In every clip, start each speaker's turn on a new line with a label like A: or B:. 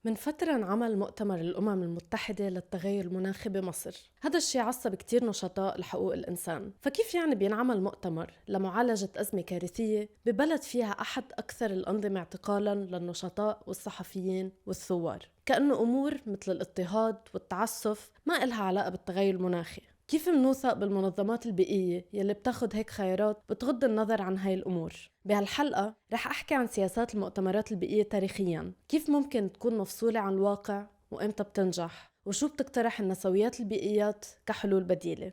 A: من فترة انعمل مؤتمر الأمم المتحدة للتغير المناخي بمصر. هذا الشيء عصب كتير نشطاء لحقوق الإنسان. فكيف يعني بينعمل مؤتمر لمعالجة أزمة كارثية ببلد فيها أحد أكثر الأنظمة اعتقالاً للنشطاء والصحفيين والثوار؟ كأنه أمور مثل الاضطهاد والتعسف ما إلها علاقة بالتغير المناخي. كيف منوثق بالمنظمات البيئية يلي بتاخد هيك خيارات بتغض النظر عن هاي الأمور؟ بهالحلقة رح أحكي عن سياسات المؤتمرات البيئية تاريخياً، كيف ممكن تكون مفصولة عن الواقع وإمتى بتنجح، وشو بتقترح النسويات البيئيات كحلول بديلة.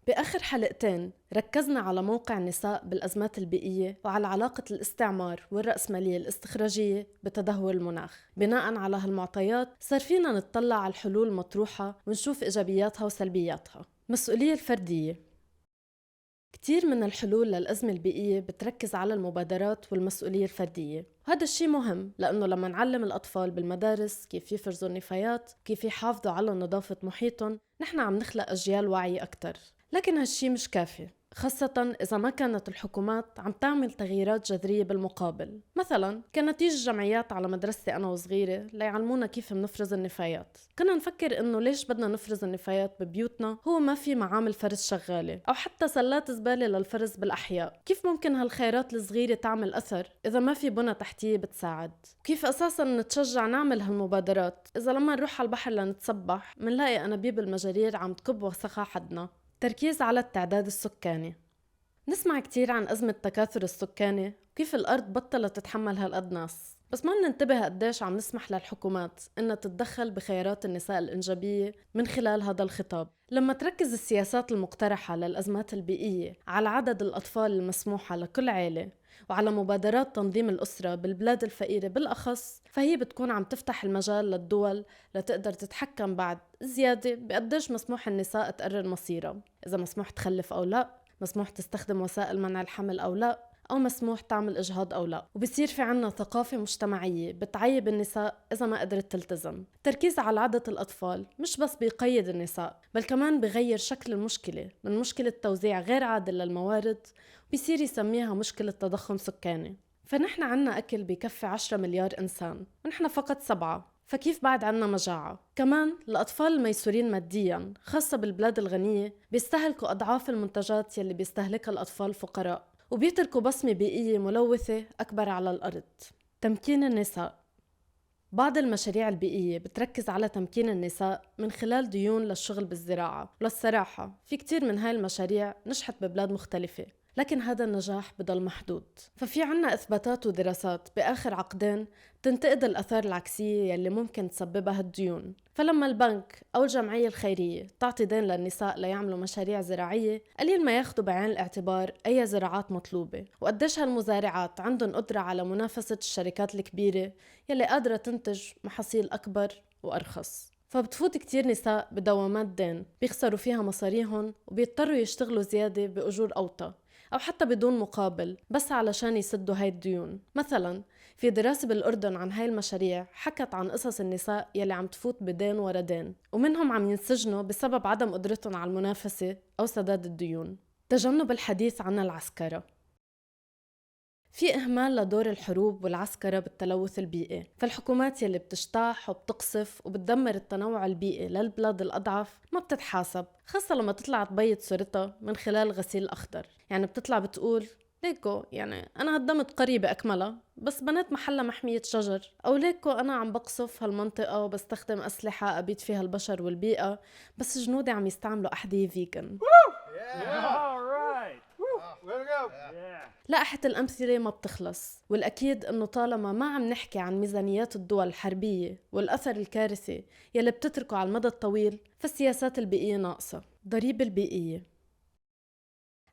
A: بآخر حلقتين ركزنا على موقع النساء بالأزمات البيئية وعلى علاقة الاستعمار والرأسمالية الاستخراجية بتدهور المناخ. بناء على هالمعطيات صار فينا نتطلع على الحلول المطروحة ونشوف إيجابياتها وسلبياتها. مسؤولية الفردية. كتير من الحلول للأزمة البيئية بتركز على المبادرات والمسؤولية الفردية. هذا الشيء مهم لأنه لما نعلم الأطفال بالمدارس كيف يفرزوا النفايات، كيف يحافظوا على نظافة محيطهم، نحن عم نخلق أجيال واعية أكتر. لكن هالشي مش كافي، خاصة إذا ما كانت الحكومات عم تعمل تغييرات جذرية بالمقابل. مثلا كانت تيجي الجمعيات على مدرستي أنا وصغيرة ليعلمونا كيف منفرز النفايات. كنا نفكر إنه ليش بدنا نفرز النفايات ببيوتنا هو ما في معامل فرز شغالة أو حتى سلات زبالة للفرز بالأحياء. كيف ممكن هالخيرات الصغيرة تعمل أثر إذا ما في بنى تحتية بتساعد؟ كيف أساسا نتشجع نعمل هالمبادرات إذا لما نروح على البحر لنتسبح منلاقي أنابيب المجارير عم تكب وسخها حدنا؟ تركيز على التعداد السكاني. نسمع كتير عن أزمة التكاثر السكاني وكيف الأرض بطلت تتحمل هالقد ناس، بس ما بننتبه قديش عم نسمح للحكومات إنها تتدخل بخيارات النساء الإنجابية من خلال هذا الخطاب. لما تركز السياسات المقترحة للأزمات البيئية على عدد الأطفال المسموحة لكل عائلة وعلى مبادرات تنظيم الأسرة بالبلاد الفقيرة بالأخص، فهي بتكون عم تفتح المجال للدول لتقدر تتحكم بعد زيادة بقديش مسموح النساء تقرر مصيرها، إذا مسموح تخلف أو لا، مسموح تستخدم وسائل منع الحمل أو لا، أو مسموح تعمل إجهاض أو لا. وبصير في عنا ثقافة مجتمعية بتعيب النساء إذا ما قدرت تلتزم. التركيز على عدد الأطفال مش بس بيقيد النساء، بل كمان بغير شكل المشكلة من مشكلة توزيع غير عادل للموارد، بيصير يسميها مشكلة تضخم سكاني. فنحن عنا أكل بيكفي 10 مليار إنسان ونحن فقط 7، فكيف بعد عنا مجاعة؟ كمان الأطفال الميسورين مادياً خاصة بالبلاد الغنية بيستهلكوا أضعاف المنتجات يلي بيستهلكها الأطفال الفقراء، وبيتركوا بصمة بيئية ملوثة أكبر على الأرض. تمكين النساء. بعض المشاريع البيئية بتركز على تمكين النساء من خلال ديون للشغل بالزراعة، وللصراحة في كتير من هاي المشاريع نجحت ببلاد مختلفة، لكن هذا النجاح بضل محدود. ففي عنا إثباتات ودراسات بآخر عقدين تنتقد الآثار العكسية يلي ممكن تسببها الديون. فلما البنك أو الجمعية الخيرية تعطي دين للنساء ليعملوا مشاريع زراعية، قليل ما ياخدوا بعين الاعتبار أي زراعات مطلوبة وقديش هالمزارعات عندهم قدرة على منافسة الشركات الكبيرة يلي قادرة تنتج محاصيل أكبر وأرخص. فبتفوت كتير نساء بدوامات دين بيخسروا فيها مصاريهم وبيضطروا يشتغلوا زيادة بأجور أوطى أو حتى بدون مقابل بس علشان يسدوا هاي الديون. مثلا في دراسة بالأردن عن هاي المشاريع حكت عن قصص النساء يلي عم تفوت بدين ورا دين ومنهم عم ينسجنوا بسبب عدم قدرتهم على المنافسة أو سداد الديون. تجنب الحديث عن العسكرة. في إهمال لدور الحروب والعسكرة بالتلوث البيئي، فالحكومات يلي بتجتاح وبتقصف وبتدمر التنوع البيئي للبلاد الأضعف ما بتتحاسب، خاصة لما تطلع تبيض صورتها من خلال غسيل الأخضر. يعني بتطلع بتقول ليكو يعني أنا هدمت قرية بأكملها بس بنيت محلها محمية شجر، أو ليكو أنا عم بقصف هالمنطقة وبستخدم أسلحة أبيد فيها البشر والبيئة بس جنودي عم يستعملوا أحذية فيجن. لائحة الأمثلة ما بتخلص، والأكيد أنه طالما ما عم نحكي عن ميزانيات الدول الحربية والأثر الكارثي يلي بتتركه على المدى الطويل فالسياسات البيئية ناقصة. ضريبة البيئية.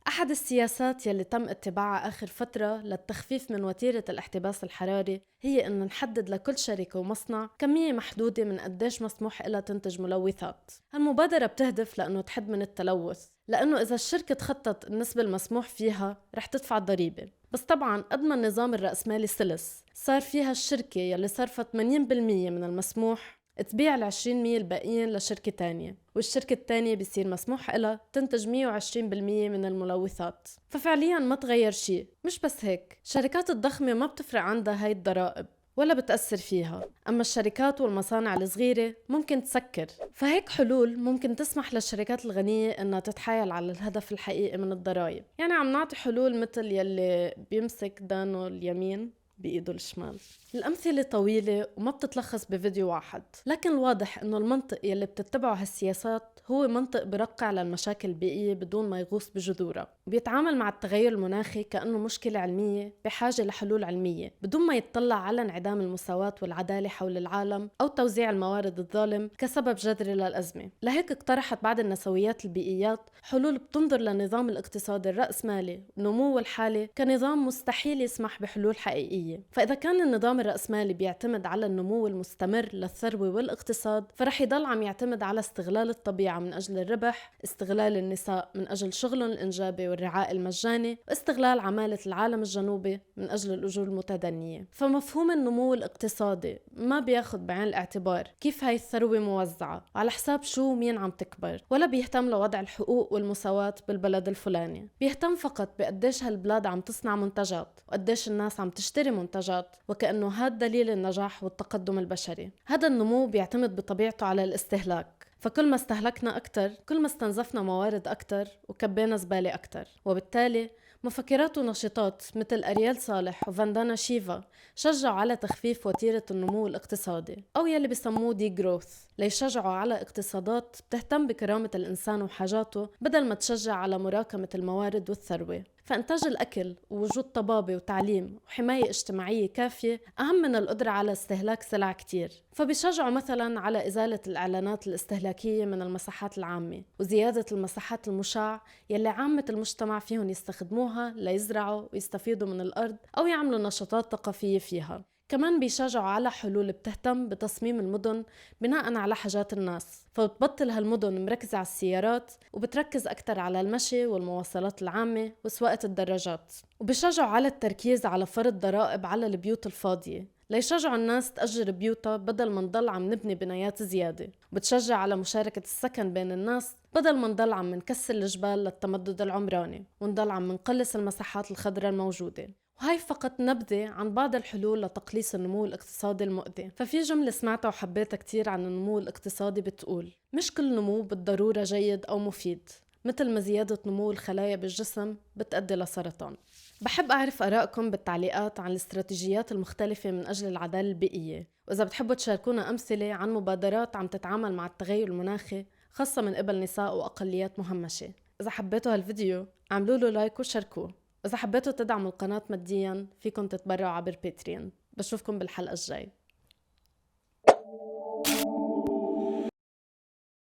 A: أحد السياسات يلي تم اتباعها آخر فترة للتخفيف من وتيرة الاحتباس الحراري هي إن نحدد لكل شركة ومصنع كمية محدودة من قديش مسموح إلها تنتج ملوثات. هالمبادرة بتهدف لأنه تحد من التلوث، لأنه إذا الشركة تخطت النسبة المسموح فيها رح تدفع الضريبة. بس طبعاً قد ما النظام الرأسمالي سلس صار فيها الشركة يلي صرفت 80% من المسموح تبيع ال20% الباقيين لشركة تانية، والشركة التانية بيصير مسموح إلها تنتج 120% من الملوثات. ففعليا ما تغير شيء. مش بس هيك، الشركات الضخمة ما بتفرق عندها هاي الضرائب ولا بتأثر فيها، أما الشركات والمصانع الصغيرة ممكن تسكر. فهيك حلول ممكن تسمح للشركات الغنية إنها تتحايل على الهدف الحقيقي من الضرائب. يعني عم نعطي حلول مثل يلي بيمسك دانه اليمين بإيده الشمال. الأمثلة طويلة وما بتتلخص بفيديو واحد، لكن الواضح إنه المنطق يلي بتتبعه هالسياسات هو منطق برقع للمشاكل البيئية بدون ما يغوص بجذورها، وبيتعامل مع التغير المناخي كأنه مشكلة علمية بحاجة لحلول علمية، بدون ما يتطلع على انعدام المساواة والعدالة حول العالم أو توزيع الموارد الظالم كسبب جذري للأزمة. لهيك اقترحت بعض النسويات البيئيات حلول بتنظر للنظام الاقتصادي الرأسمالي ونموه الحالي كنظام مستحيل يسمح بحلول حقيقية. فإذا كان النظام الرأسمالي بيعتمد على النمو المستمر للثروة والاقتصاد، فرح يضل عم يعتمد على استغلال الطبيعة من أجل الربح، استغلال النساء من أجل شغلهم الإنجابي والرعاية المجاني، واستغلال عمالة العالم الجنوبي من أجل الأجور المتدنية. فمفهوم النمو الاقتصادي ما بياخد بعين الاعتبار كيف هاي الثروة موزعة على حساب شو ومين عم تكبر، ولا بيهتم لوضع الحقوق والمساواة بالبلد الفلاني. بيهتم فقط بقديش هالبلاد عم تصنع منتجات وقديش الناس عم تشتري منتجات، وكأنه هاد دليل النجاح والتقدم البشري. هذا النمو بيعتمد بطبيعته على الاستهلاك، فكل ما استهلكنا أكتر كل ما استنزفنا موارد أكتر وكبينا زبالة أكتر. وبالتالي مفكرات ونشطات مثل أريال صالح وفاندانا شيفا شجعوا على تخفيف وتيرة النمو الاقتصادي، أو يلي بيسموه دي جروث، ليشجعوا على اقتصادات بتهتم بكرامة الإنسان وحاجاته بدل ما تشجع على مراكمة الموارد والثروة. فإنتاج الأكل ووجود طبابة وتعليم وحماية اجتماعية كافية أهم من القدرة على استهلاك سلع كتير. فبيشجعوا مثلا على إزالة الإعلانات الاستهلاكية من المساحات العامة، وزيادة المساحات المشاع يلي عامة المجتمع فيهم يستخدموها ليزرعوا ويستفيدوا من الأرض أو يعملوا نشاطات ثقافية فيها. كمان بيشجعوا على حلول بتهتم بتصميم المدن بناء على حاجات الناس، فبتبطل هالمدن مركزة على السيارات وبتركز أكتر على المشي والمواصلات العامة وسواقة الدراجات. وبيشجعوا على التركيز على فرض ضرائب على البيوت الفاضية ليشجعوا الناس تأجر بيوتها بدل ما نضل عم نبني بنايات زيادة. وبتشجع على مشاركة السكن بين الناس بدل ما نضل عم نكسر الجبال للتمدد العمراني ونضل عم نقلص المساحات الخضراء الموجودة. وهي فقط نبذة عن بعض الحلول لتقليص النمو الاقتصادي المؤذي. ففي جملة سمعتها وحبيتها كتير عن النمو الاقتصادي بتقول: مش كل نمو بالضرورة جيد أو مفيد، مثل ما زيادة نمو الخلايا بالجسم بتؤدي لسرطان. بحب أعرف آرائكم بالتعليقات عن الاستراتيجيات المختلفة من أجل العدالة البيئية، وإذا بتحبوا تشاركونا أمثلة عن مبادرات عم تتعامل مع التغير المناخي خاصة من قبل نساء وأقليات مهمشة. إذا حبيتوا هالفيديو اعملوا له لايك وشاركوه. إذا حبيتوا تدعموا القناة مادياً فيكم تتبرعوا عبر باتريون. بشوفكم بالحلقة الجاي.